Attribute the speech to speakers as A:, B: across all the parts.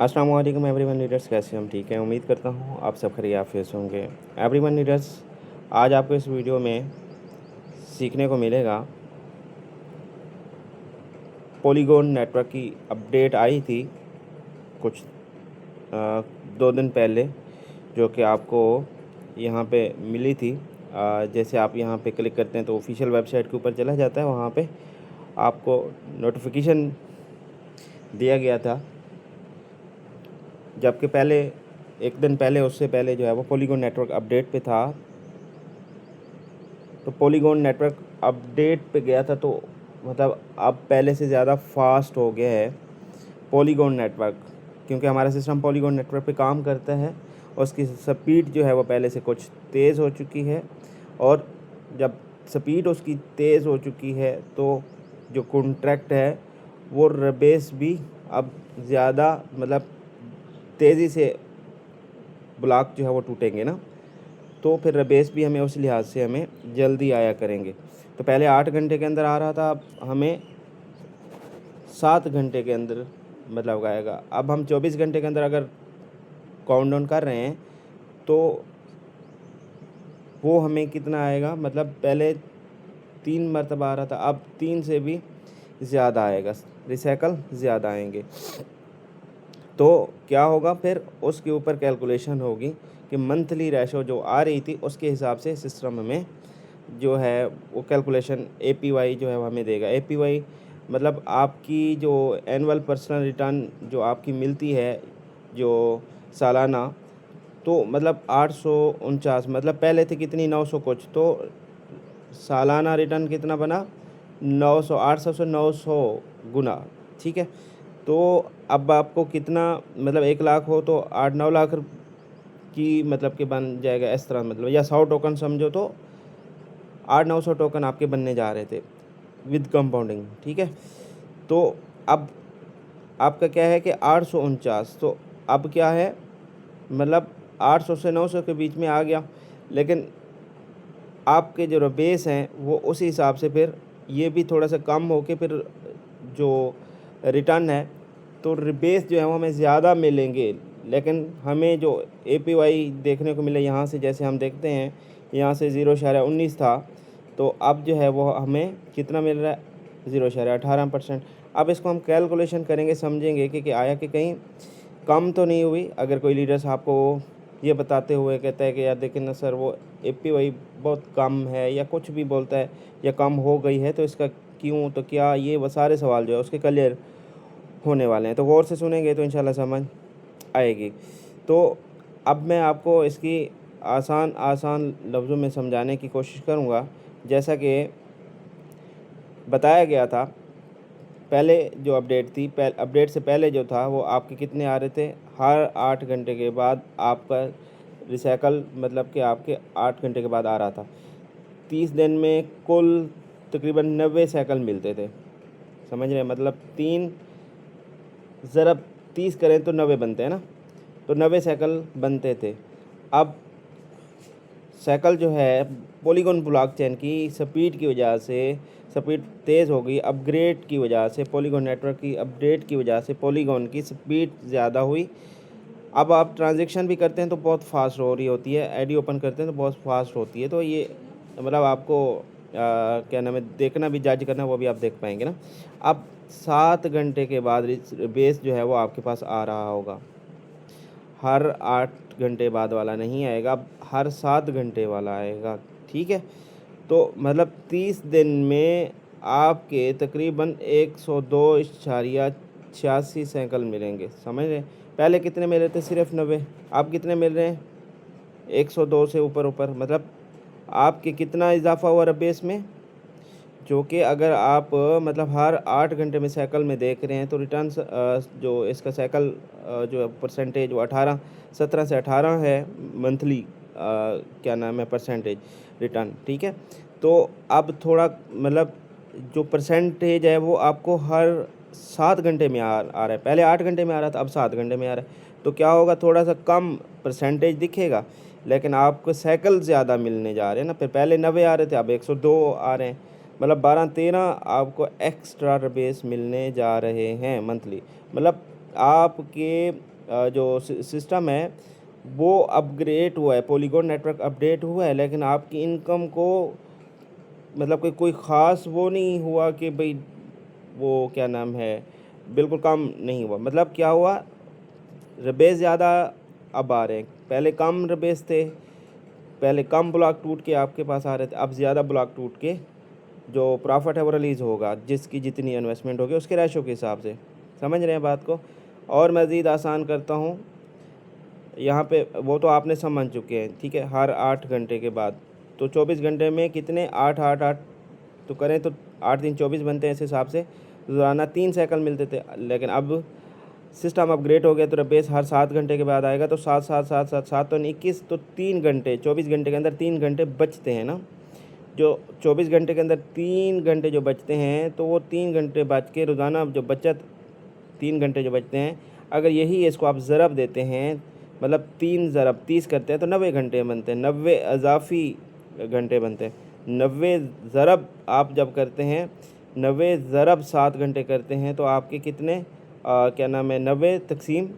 A: अस्सलाम वालेकुम everyone leaders, कैसे हम ठीक हैं। उम्मीद करता हूँ आप सब खैरियत आफियत से होंगे। एवरीवन लीडर्स, आज आपको इस वीडियो में सीखने को मिलेगा पॉलीगॉन नेटवर्क की अपडेट आई थी कुछ 2 दिन पहले, जो कि आपको यहाँ पे मिली थी। जैसे आप यहाँ पे क्लिक करते हैं तो ऑफिशियल वेबसाइट के ऊपर चला जाता है, वहाँ पे आपको नोटिफिकेशन दिया गया था। जबकि पहले 1 दिन पहले, उससे पहले जो है वो पॉलीगॉन नेटवर्क अपडेट पे था। तो पॉलीगॉन नेटवर्क अपडेट पे गया था तो मतलब अब पहले से ज़्यादा फास्ट हो गया है पॉलीगॉन नेटवर्क, क्योंकि हमारा सिस्टम पॉलीगॉन नेटवर्क पे काम करता है और उसकी स्पीड जो है वो पहले से कुछ तेज़ हो चुकी है। और जब स्पीड उसकी तेज़ हो चुकी है तो जो कॉन्ट्रैक्ट है वो रबेस भी अब ज़्यादा मतलब तेज़ी से ब्लॉक जो है वो टूटेंगे ना, तो फिर रबेस भी हमें उस लिहाज से हमें जल्दी आया करेंगे। तो पहले 8 घंटे के अंदर आ रहा था, अब हमें 7 घंटे के अंदर मतलब आएगा। अब हम 24 घंटे के अंदर अगर काउंटडाउन कर रहे हैं तो वो हमें कितना आएगा, मतलब पहले 3 मरतबा आ रहा था, अब 3 से भी ज़्यादा आएगा, रिसाइकल ज़्यादा आएंगे। तो क्या होगा फिर उसके ऊपर कैलकुलेशन होगी कि मंथली रेशो जो आ रही थी उसके हिसाब से सिस्टम हमें जो है वो कैलकुलेशन APY जो है वो हमें देगा। APY मतलब आपकी जो एनुअल पर्सनल रिटर्न जो आपकी मिलती है जो सालाना, तो मतलब 849, मतलब पहले थे कितनी 900 कुछ, तो सालाना रिटर्न कितना बना 900, 800 से 900 गुना। ठीक है, तो अब आपको कितना मतलब 1 लाख हो तो 8-9 लाख की मतलब कि बन जाएगा इस तरह, मतलब या 100 टोकन समझो तो 800-900 टोकन आपके बनने जा रहे थे विद कंपाउंडिंग। ठीक है, तो अब आपका क्या है कि 849, तो अब क्या है मतलब 800 से 900 के बीच में आ गया, लेकिन आपके जो बेस हैं वो उस हिसाब से फिर ये भी थोड़ा सा कम हो के फिर जो रिटर्न है तो बेस जो है वो हमें ज़्यादा मिलेंगे। लेकिन हमें जो APY देखने को मिले यहाँ से, जैसे हम देखते हैं यहाँ से 0.19 था, तो अब जो है वो हमें कितना मिल रहा है 0.18%। अब इसको हम कैलकुलेशन करेंगे, समझेंगे कि आया कि कहीं कम तो नहीं हुई। अगर कोई लीडर्स आपको ये बताते हुए कहता है कि यार देखिए ना सर वो APY बहुत कम है या कुछ भी बोलता है या कम हो गई है, तो इसका क्यों, तो क्या, ये वो सारे सवाल जो है उसके क्लियर होने वाले हैं। तो गौर से सुनेंगे तो इंशाल्लाह समझ आएगी। तो अब मैं आपको इसकी आसान आसान लफ्ज़ों में समझाने की कोशिश करूँगा। जैसा कि बताया गया था पहले जो अपडेट थी, अपडेट से पहले जो था वो आपके कितने आ रहे थे, हर 8 घंटे के बाद आपका रिसाइकल मतलब कि आपके 8 घंटे के बाद आ रहा था। 30 दिन में कुल तकरीबन 90 साइकिल मिलते थे। समझ रहे हैं, मतलब 3 ज़रब 30 करें तो 90 बनते हैं ना, तो 90 साइकिल बनते थे। अब साइकिल जो है पॉलीगॉन ब्लॉकचेन की स्पीड की वजह से स्पीड तेज़ हो गई, अपग्रेड की वजह से, पॉलीगॉन नेटवर्क की अपडेट की वजह से पॉलीगॉन की स्पीड ज़्यादा हुई। अब आप ट्रांजैक्शन भी करते हैं तो बहुत फास्ट हो रही होती है, आईडी ओपन करते हैं तो बहुत फास्ट होती है। तो ये मतलब आपको क्या नाम है, देखना भी, जज करना, वो भी आप देख पाएंगे ना। अब 7 घंटे के बाद बेस जो है वो आपके पास आ रहा होगा, हर 8 घंटे बाद वाला नहीं आएगा, अब हर 7 घंटे वाला आएगा। ठीक है, तो मतलब 30 दिन में आपके तकरीबन 102.86 साइकिल मिलेंगे। समझ रहे हैं, पहले कितने मिल रहे थे, सिर्फ 90, अब कितने मिल रहे हैं 102 से ऊपर ऊपर, मतलब आपके कितना इजाफा हुआ बेस में, जो कि अगर आप मतलब हर 8 घंटे में साइकिल में देख रहे हैं तो रिटर्न जो इसका साइकिल जो परसेंटेज वो 17 से 18 है मंथली, क्या नाम है, परसेंटेज रिटर्न। ठीक है, तो अब थोड़ा मतलब जो परसेंटेज है वो आपको हर 7 घंटे में आ रहा है। पहले 8 घंटे में आ रहा था, अब 7 घंटे में आ रहा है। तो क्या होगा, थोड़ा सा कम परसेंटेज दिखेगा, लेकिन आपको साइकिल ज़्यादा मिलने जा रहे हैं ना। फिर पहले 90 आ रहे थे, अब 102 आ रहे हैं, मतलब 12-13 आपको एक्स्ट्रा बेस मिलने जा रहे हैं मंथली। मतलब आपके जो सिस्टम है वो अपग्रेड हुआ है, पॉलीगॉन नेटवर्क अपडेट हुआ है, लेकिन आपकी इनकम को मतलब कोई ख़ास वो नहीं हुआ कि भाई वो क्या नाम है, बिल्कुल कम नहीं हुआ। मतलब क्या हुआ, रबेस ज़्यादा अब आ रहे हैं, पहले कम रबेस थे, पहले कम ब्लॉक टूट के आपके पास आ रहे थे, अब ज़्यादा ब्लॉक टूट के जो प्रॉफिट है वो रिलीज़ होगा, जिसकी जितनी इन्वेस्टमेंट होगी उसके रेशो के हिसाब से। समझ रहे हैं बात को। और मज़ीद आसान करता हूँ, यहाँ पे वो तो आपने समझ चुके हैं, ठीक है। हर 8 घंटे के बाद, तो 24 घंटे में कितने, 8 8 8 तो करें तो 8 3 24 बनते हैं। इस हिसाब से रोज़ाना 3 साइकिल मिलते थे, लेकिन अब सिस्टम अपग्रेड हो गया तो बेस हर 7 घंटे के बाद आएगा। तो 7 7 7 7 7 तो 21, तो 3 घंटे, 24 घंटे के अंदर 3 घंटे बचते हैं ना। जो 24 घंटे के अंदर 3 घंटे जो बचते हैं, तो वो 3 घंटे बच के रोज़ाना जो बचत 3 घंटे जो बचते हैं, अगर यही इसको आप ज़रब देते हैं, मतलब 3 ज़रब 30 करते हैं तो 90 घंटे बनते हैं, 90 इजाफी घंटे बनते हैं। 90 ज़रब आप जब करते हैं, 90 ज़रब 7 घंटे करते हैं, तो आपके कितने क्या नाम है, 90 तकसीम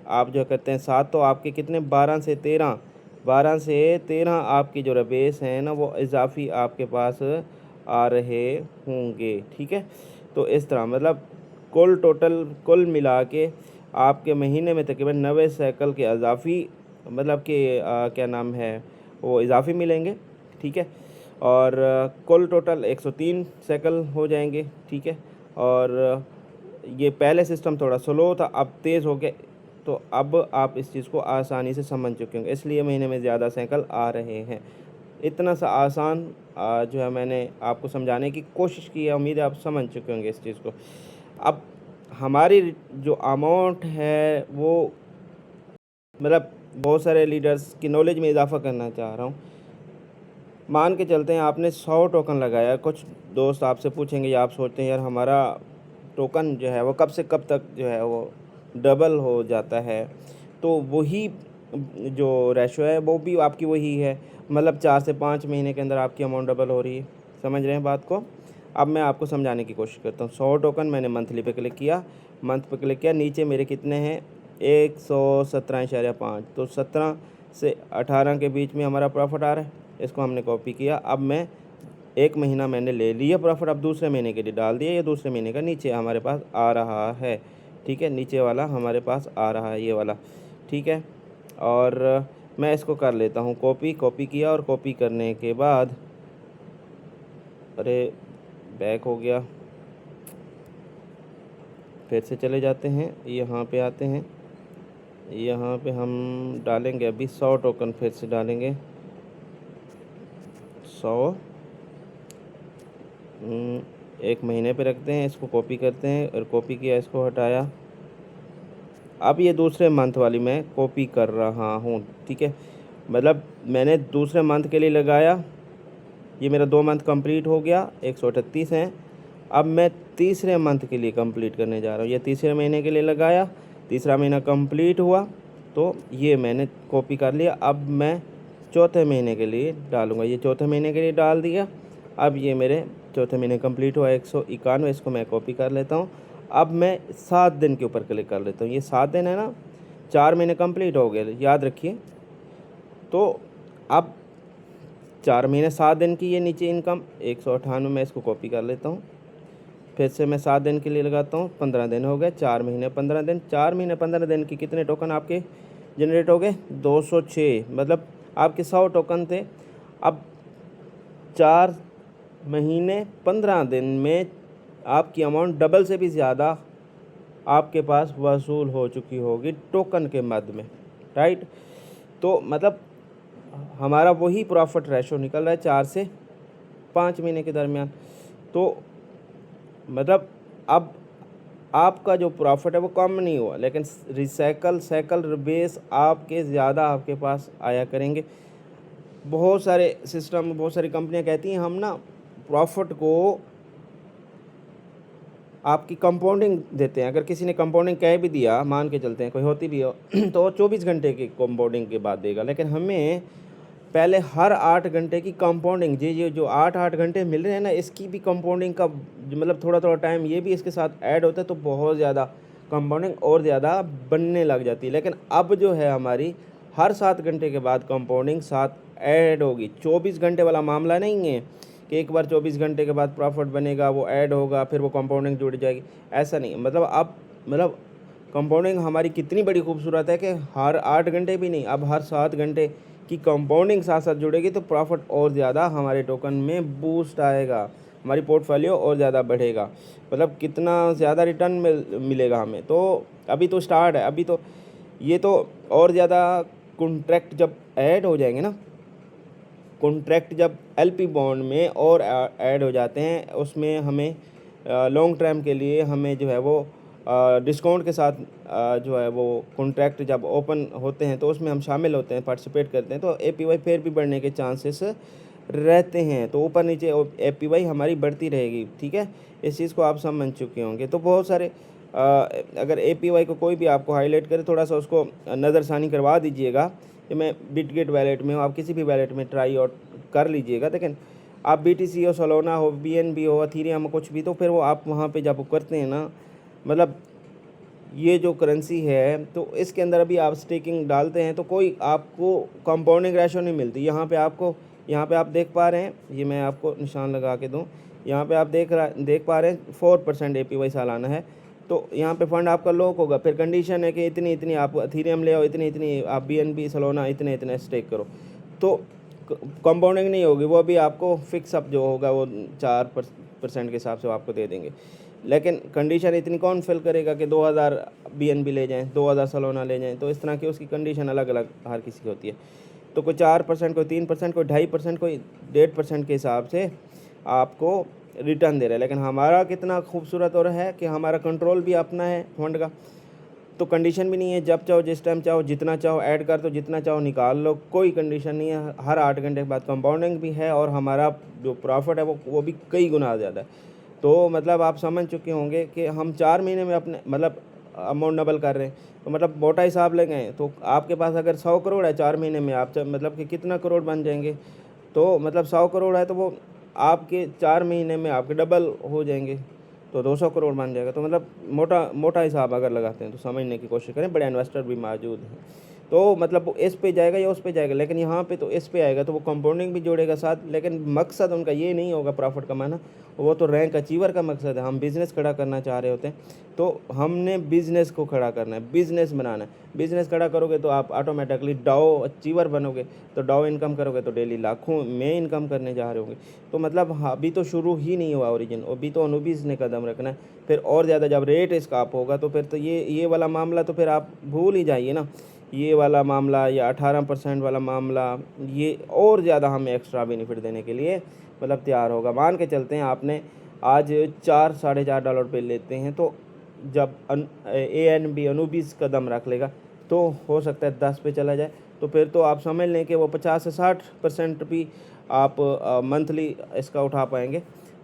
A: आप जो करते हैं 7, तो आपके कितने, 12 से 13, 12 से 13 आपकी जो रबेस हैं ना वो इजाफी आपके पास आ रहे होंगे, ठीक है। तो इस तरह मतलब कुल टोटल कुल मिला के आपके महीने में तकरीबन 90 साइकिल के इजाफी, मतलब कि क्या नाम है, वो इजाफी मिलेंगे, ठीक है। और कुल टोटल 103 साइकिल हो जाएंगे, ठीक है। और ये पहले सिस्टम थोड़ा स्लो था, अब तेज़ हो गया, तो अब आप इस चीज़ को आसानी से समझ चुके होंगे, इसलिए महीने में ज़्यादा साइकिल आ रहे हैं। इतना सा आसान जो है मैंने आपको समझाने की कोशिश की है, उम्मीद है आप समझ चुके होंगे इस चीज़ को। अब हमारी जो अमाउंट है वो, मतलब बहुत सारे लीडर्स की नॉलेज में इजाफ़ा करना चाह रहा हूँ। मान के चलते हैं आपने 100 टोकन लगाया, कुछ दोस्त आपसे पूछेंगे या आप सोचते हैं यार हमारा टोकन जो है वो कब से कब तक जो है वो डबल हो जाता है, तो वही जो रेशो है वो भी आपकी वही है, मतलब 4 से 5 महीने के अंदर आपकी अमाउंट डबल हो रही है। समझ रहे हैं बात को। अब मैं आपको समझाने की कोशिश करता हूँ। 100 टोकन मैंने मंथली पे क्लिक किया, मंथ पे क्लिक किया, नीचे मेरे कितने हैं, 117.5, तो 17 से 18 के बीच में हमारा प्रॉफिट आ रहा है। इसको हमने कॉपी किया। अब मैं 1 महीना मैंने ले लिया प्रॉफिट, अब दूसरे महीने के लिए डाल दिया, ये दूसरे महीने का नीचे हमारे पास आ रहा है, ठीक है। नीचे वाला हमारे पास आ रहा है, ये वाला, ठीक है। और मैं इसको कर लेता हूँ कॉपी। कॉपी किया, और कॉपी करने के बाद, अरे बैक हो गया, फिर से चले जाते हैं, यहाँ पे आते हैं, यहाँ पे हम डालेंगे अभी 100 टोकन, फिर से डालेंगे 100, 1 महीने पे रखते हैं, इसको कॉपी करते हैं, और कॉपी किया, इसको हटाया। अब ये दूसरे मंथ वाली मैं कॉपी कर रहा हूँ, ठीक है। मतलब मैंने दूसरे मंथ के लिए लगाया, ये मेरा 2 मंथ कंप्लीट हो गया, 138 हैं। अब मैं तीसरे मंथ के लिए कंप्लीट करने जा रहा हूँ। ये तीसरे महीने के लिए लगाया, तीसरा महीना कंप्लीट हुआ, तो ये मैंने कॉपी कर लिया। अब मैं चौथे महीने के लिए डालूँगा, ये चौथे महीने के लिए डाल दिया। अब ये मेरे चौथे महीने कंप्लीट हुआ, 191, इसको मैं कॉपी कर लेता हूँ। अब मैं 7 दिन के ऊपर क्लिक कर लेता हूँ, ये 7 दिन है ना, 4 महीने कंप्लीट हो गए, याद रखिए। तो अब 4 महीने 7 दिन की ये नीचे इनकम 198, मैं इसको कॉपी कर लेता हूँ। फिर से मैं 7 दिन के लिए लगाता हूँ, 15 दिन हो गए, 4 महीने 15 दिन, 4 महीने 15 दिन की कितने टोकन आपके जनरेट हो गए, 206, मतलब आपके 100 टोकन थे। अब 4 महीने 15 दिन में आपकी अमाउंट डबल से भी ज़्यादा आपके पास वसूल हो चुकी होगी टोकन के मद में, राइट। तो मतलब हमारा वही प्रॉफिट रेशो निकल रहा है 4 से 5 महीने के दरमियान। तो मतलब अब आपका जो प्रॉफिट है वो कम नहीं हुआ, लेकिन रिसाइकल साइकिल बेस आपके ज़्यादा आपके पास आया करेंगे। बहुत सारे सिस्टम, बहुत सारी कंपनियां कहती हैं हम ना प्रॉफिट को आपकी कंपाउंडिंग देते हैं। अगर किसी ने कंपाउंडिंग कह भी दिया, मान के चलते हैं कोई होती भी हो तो 24 घंटे की कंपाउंडिंग के बाद देगा, लेकिन हमें पहले हर 8 घंटे की कंपाउंडिंग, जी जो 8 घंटे मिल रहे हैं ना, इसकी भी कंपाउंडिंग का मतलब थोड़ा थोड़ा टाइम ये भी इसके साथ ऐड होता है, तो बहुत ज़्यादा कंपाउंडिंग और ज़्यादा बनने लग जाती है। लेकिन अब जो है हमारी हर 7 घंटे के बाद कंपाउंडिंग साथ ऐड होगी। 24 घंटे वाला मामला नहीं है कि एक बार 24 घंटे के बाद प्रॉफिट बनेगा, वो ऐड होगा, फिर वो कंपाउंडिंग जुड़ जाएगी, ऐसा नहीं। मतलब अब मतलब कंपाउंडिंग हमारी कितनी बड़ी खूबसूरत है कि हर 8 घंटे भी नहीं, अब हर 7 घंटे की कंपाउंडिंग साथ साथ जुड़ेगी तो प्रॉफिट और ज़्यादा हमारे टोकन में बूस्ट आएगा, हमारी पोर्टफोलियो और ज़्यादा बढ़ेगा। मतलब कितना ज़्यादा रिटर्न मिलेगा हमें। तो अभी तो स्टार्ट है, अभी तो ये तो और ज़्यादा कॉन्ट्रैक्ट जब ऐड हो जाएंगे ना, कॉन्ट्रैक्ट जब एलपी बॉन्ड में और ऐड हो जाते हैं, उसमें हमें लॉन्ग टर्म के लिए हमें जो है वो डिस्काउंट के साथ जो है वो कॉन्ट्रैक्ट जब ओपन होते हैं तो उसमें हम शामिल होते हैं, पार्टिसिपेट करते हैं, तो एपीवाई फिर भी बढ़ने के चांसेस रहते हैं। तो ऊपर नीचे एपीवाई हमारी बढ़ती रहेगी। ठीक है, इस चीज़ को आप समझ चुके होंगे। तो बहुत सारे अगर एपीवाई को कोई भी आपको हाईलाइट करे, थोड़ा सा उसको नज़रसानी करवा दीजिएगा कि मैं बिटगेट वैलेट में हूँ, आप किसी भी वैलेट में ट्राई आउट कर लीजिएगा। लेकिन आप बीटीसी हो, सोलोना हो, बीएनबी हो, अथीरियम हो, कुछ भी, तो फिर वो आप वहाँ पे जब करते हैं ना, मतलब ये जो करेंसी है तो इसके अंदर अभी आप स्टेकिंग डालते हैं तो कोई आपको कंपाउंडिंग रेशो नहीं मिलती। यहाँ पे आप देख पा रहे हैं, ये मैं आपको निशान लगा के दूँ, यहाँ पे आप देख पा रहे हैं 4% एपीवाई सालाना है। तो यहाँ पे फंड आपका लॉक होगा, फिर कंडीशन है कि इतनी इतनी आप अथीरियम ले आओ, इतनी इतनी आप बीएनबी सोलोना इतने इतने स्टेक करो, तो कंपाउंडिंग नहीं होगी। वो अभी आपको फिक्स अप जो होगा वो 4% के हिसाब से वो आपको दे देंगे। लेकिन कंडीशन इतनी कौन फिल करेगा कि 2000 बीएनबी ले जाएं, 2000 सलोना ले जाएं, तो इस तरह की उसकी कंडीशन अलग अलग हर किसी की होती है। तो कोई 4%, कोई 3%, कोई 2.5%, कोई 1.5% के हिसाब से आपको रिटर्न दे रहा है। लेकिन हमारा कितना खूबसूरत और है कि हमारा कंट्रोल भी अपना है फंड का, तो कंडीशन भी नहीं है, जब चाहो जिस टाइम चाहो जितना चाहो ऐड कर दो, जितना चाहो निकाल लो, कोई कंडीशन नहीं है। हर 8 घंटे के बाद कंपाउंडिंग भी है और हमारा जो प्रॉफिट है वो भी कई गुना ज़्यादा है। तो मतलब आप समझ चुके होंगे कि हम 4 महीने में अपने मतलब अमाउंट डबल कर रहे हैं। तो मतलब मोटा हिसाब लगाएं तो आपके पास अगर 100 करोड़ है 4 महीने में, आप मतलब कि कितना करोड़ बन जाएंगे। तो मतलब 100 करोड़ है तो वो आपके 4 महीने में आपके डबल हो जाएंगे, तो 200 करोड़ बन जाएगा। तो मतलब मोटा मोटा हिसाब अगर लगाते हैं तो समझने की कोशिश करें, बड़े इन्वेस्टर भी मौजूद हैं। तो मतलब वो इस पे जाएगा या उस पे जाएगा, लेकिन यहाँ पे तो इस पे आएगा, तो वो कंपाउंडिंग भी जोड़ेगा साथ। लेकिन मकसद उनका ये नहीं होगा प्रॉफिट कमाना, वो तो रैंक अचीवर का मकसद है। हम बिज़नेस खड़ा करना चाह रहे होते हैं, तो हमने बिज़नेस को खड़ा करना है, बिज़नेस बनाना है। बिज़नेस खड़ा करोगे तो आप ऑटोमेटिकली डाओ अचीवर बनोगे, तो डाओ इनकम करोगे तो डेली लाखों में इनकम करने जा रहे होंगे। तो मतलब हाँ, अभी तो शुरू ही नहीं हुआ ओरिजिन, अभी तो अनुबीज ने कदम रखना है। फिर और ज़्यादा जब रेट इसका अप होगा तो फिर तो ये वाला मामला तो फिर आप भूल ही जाइए ना। ये वाला मामला या 18% वाला मामला, ये और ज़्यादा हमें एक्स्ट्रा बेनिफिट देने के लिए मतलब तैयार होगा। मान के चलते हैं आपने आज 4 साढ़े 4 डॉलर पे लेते हैं, तो जब ANB अनुबीज कदम रख लेगा तो हो सकता है 10 पे चला जाए। तो फिर तो आप समझ लें कि वो 50 से 60% भी आप मंथली इसका उठा पाएंगे।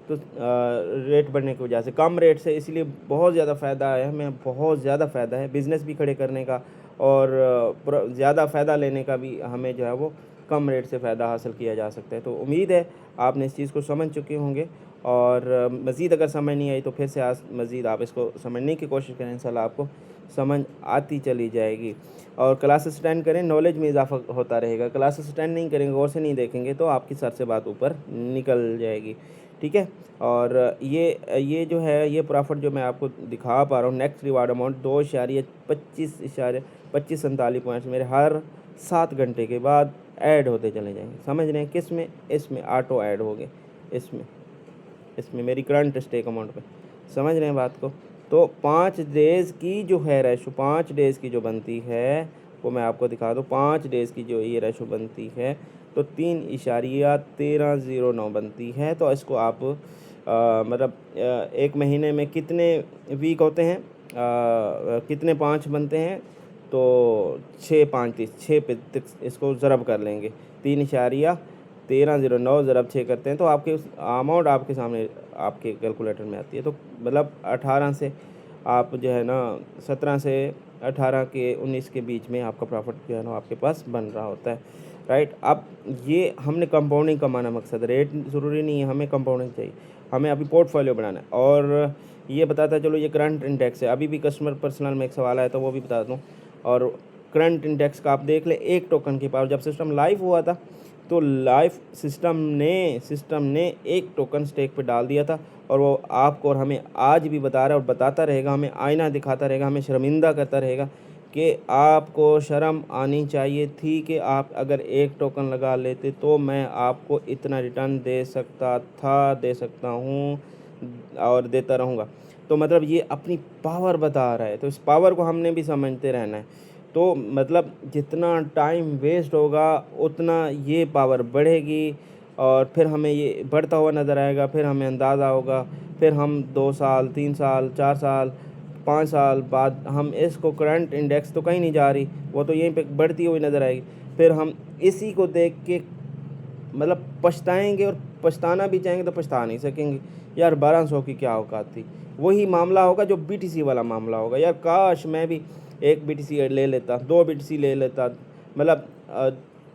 A: तो रेट बढ़ने की वजह से, कम रेट से, इसलिए बहुत ज़्यादा फ़ायदा है हमें, बहुत ज़्यादा फ़ायदा है बिज़नेस भी खड़े करने का, और ज़्यादा फ़ायदा लेने का भी हमें जो है वो कम रेट से फ़ायदा हासिल किया जा सकता है। तो उम्मीद है आपने इस चीज़ को समझ चुके होंगे, और मज़ीद अगर समझ नहीं आई तो फिर से आज मज़ीद आप इसको समझने की कोशिश करें, इंशाल्लाह आपको समझ आती चली जाएगी। और क्लासेस अटेंड करें, नॉलेज में इजाफा होता रहेगा। क्लासेस अटेंड नहीं करेंगे, गौर से नहीं देखेंगे तो आपकी सर से बात ऊपर निकल जाएगी। ठीक है, और ये जो है ये प्रॉफिट जो मैं आपको दिखा पा रहा हूँ, नेक्स्ट रिवार्ड अमाउंट 2.25 पॉइंट्स मेरे हर 7 घंटे के बाद ऐड होते चले जाएंगे। समझ रहे हैं किस में? इसमें ऑटो ऐड हो गए, इसमें मेरी करंट स्टेक अमाउंट पे। समझ रहे हैं बात को? तो 5 डेज़ की जो है रेशो, 5 डेज़ की जो बनती है वो मैं आपको दिखा दूँ। 5 डेज़ की जो ये रेशो बनती है तो 3.1309 बनती है। तो इसको आप मतलब एक महीने में कितने वीक होते हैं, कितने 5 बनते हैं, तो 6 5 30, 6 पे इसको ज़रब कर लेंगे। 3.1309 ज़रब 6 करते हैं तो आपके उस अमाउंट आपके सामने आपके कैलकुलेटर में आती है। तो मतलब 18 से आप जो है ना 17 से 18 के 19 के बीच में आपका प्रॉफिट जो है ना आपके पास बन रहा होता है, राइट। अब ये हमने कंपाउंडिंग कमाना मकसद, रेट ज़रूरी नहीं है, हमें कंपाउंडिंग चाहिए, हमें अभी पोर्टफोलियो बनाना है। और ये बताता चलो ये करंट इंडेक्स है। अभी भी कस्टमर पर्सनल में एक सवाल आया तो वो भी बता दूँ। और करंट इंडेक्स का आप देख ले, एक टोकन की पावर, जब सिस्टम लाइव हुआ था तो लाइव सिस्टम ने एक टोकन स्टेक पे डाल दिया था, और वो आपको और हमें आज भी बता रहा है और बताता रहेगा, हमें आईना दिखाता रहेगा, हमें शर्मिंदा करता रहेगा कि आपको शर्म आनी चाहिए थी कि आप अगर एक टोकन लगा लेते तो मैं आपको इतना रिटर्न दे सकता था, दे सकता हूँ और देता रहूँगा। तो मतलब ये अपनी पावर बता रहा है, तो इस पावर को हमने भी समझते रहना है। तो मतलब जितना टाइम वेस्ट होगा उतना ये पावर बढ़ेगी, और फिर हमें ये बढ़ता हुआ नज़र आएगा, फिर हमें अंदाज़ा होगा, फिर हम 2 साल 3 साल 4 साल 5 साल बाद हम इसको, करंट इंडेक्स तो कहीं नहीं जा रही, वो तो यहीं पे बढ़ती हुई नज़र आएगी। फिर हम इसी को देख के मतलब पछताएंगे, और पछताना भी चाहेंगे तो पछता नहीं सकेंगे। यार 1200 की क्या औकात थी। वही मामला होगा जो बीटीसी वाला मामला होगा, यार काश मैं भी एक बीटीसी ले लेता, 2 बीटीसी ले लेता। मतलब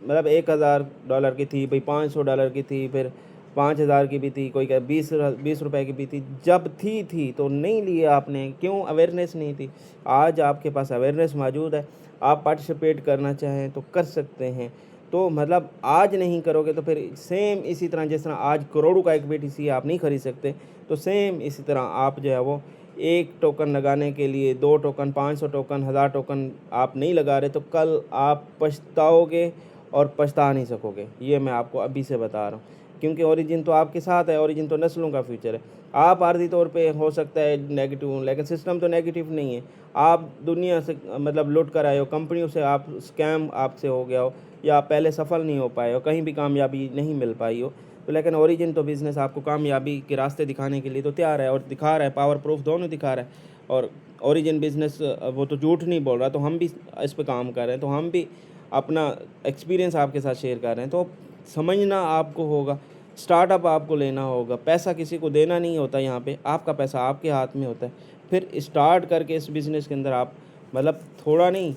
A: मतलब $1000 की थी भाई, $500 की थी, फिर 5000 की भी थी, कोई क्या 20 रुपए की भी थी। जब थी तो नहीं लिए आपने, क्यों? अवेयरनेस नहीं थी। आज आपके पास अवेयरनेस मौजूद है, आप पार्टिसिपेट करना चाहें तो कर सकते हैं। तो मतलब आज नहीं करोगे तो फिर सेम इसी तरह, जिस तरह आज करोड़ों का एक बीटीसी आप नहीं खरीद सकते, तो सेम इसी तरह आप जो है वो एक टोकन लगाने के लिए 2 टोकन 500 टोकन 1000 टोकन आप नहीं लगा रहे, तो कल आप पछताओगे और पछता नहीं सकोगे। ये मैं आपको अभी से बता रहा हूँ, क्योंकि ओरिजिन तो आपके साथ है, ओरिजिन तो नस्लों का फ्यूचर है। आप आर्थिक तौर पे हो सकता है नेगेटिव हूँ, लेकिन सिस्टम तो नेगेटिव नहीं है। आप दुनिया से मतलब लुट कर आए हो, कंपनियों से आप स्कैम आपसे हो गया हो, या आप पहले सफल नहीं हो पाए हो, कहीं भी कामयाबी नहीं मिल पाई हो, तो लेकिन ओरिजिन तो बिज़नेस आपको कामयाबी के रास्ते दिखाने के लिए तो तैयार है, और दिखा रहा है, पावर प्रूफ दोनों दिखा रहा है। और ओरिजिन बिज़नेस वो तो झूठ नहीं बोल रहा, तो हम भी इस पे काम कर रहे हैं, तो हम भी अपना एक्सपीरियंस आपके साथ शेयर कर रहे हैं। तो समझना आपको होगा, स्टार्टअप आपको लेना होगा, पैसा किसी को देना नहीं होता, यहाँ पे आपका पैसा आपके हाथ में होता है। फिर स्टार्ट करके इस बिज़नेस के अंदर आप मतलब थोड़ा नहीं,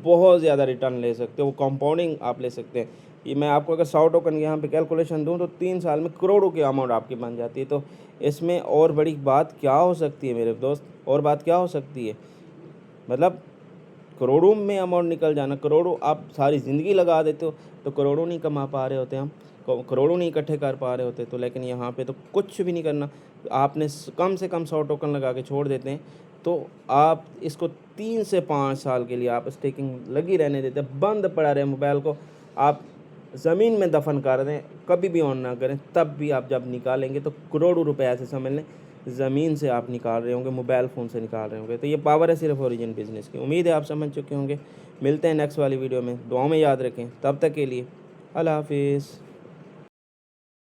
A: बहुत ज़्यादा रिटर्न ले सकते हो, कंपाउंडिंग आप ले सकते हैं। ये मैं आपको अगर 100 टोकन यहाँ पे कैलकुलेशन दूँ तो 3 साल में करोड़ों की अमाउंट आपकी बन जाती है। तो इसमें और बड़ी बात क्या हो सकती है मेरे दोस्त, और बात क्या हो सकती है? मतलब करोड़ों में अमाउंट निकल जाना, करोड़ों आप सारी ज़िंदगी लगा देते हो तो करोड़ों नहीं कमा पा रहे होते हम, करोड़ों नहीं इकट्ठे कर पा रहे होते। तो लेकिन यहाँ पे तो कुछ भी नहीं करना, आपने कम से कम 100 टोकन लगा के छोड़ देते हैं, तो आप इसको 3 से 5 साल के लिए आप स्टेकिंग लगी रहने देते हैं, बंद पड़ा रहे मोबाइल को, आप ज़मीन में दफन कर दें, कभी भी ऑन ना करें, तब भी आप जब निकालेंगे तो करोड़ों रुपए ऐसे समझ लें ज़मीन से आप निकाल रहे होंगे, मोबाइल फ़ोन से निकाल रहे होंगे। तो ये पावर है सिर्फ ओरिजिन बिज़नेस की। उम्मीद है आप समझ चुके होंगे। मिलते हैं नेक्स्ट वाली वीडियो में, दुआओं में याद रखें। तब तक के लिए अल्लाह हाफिज़।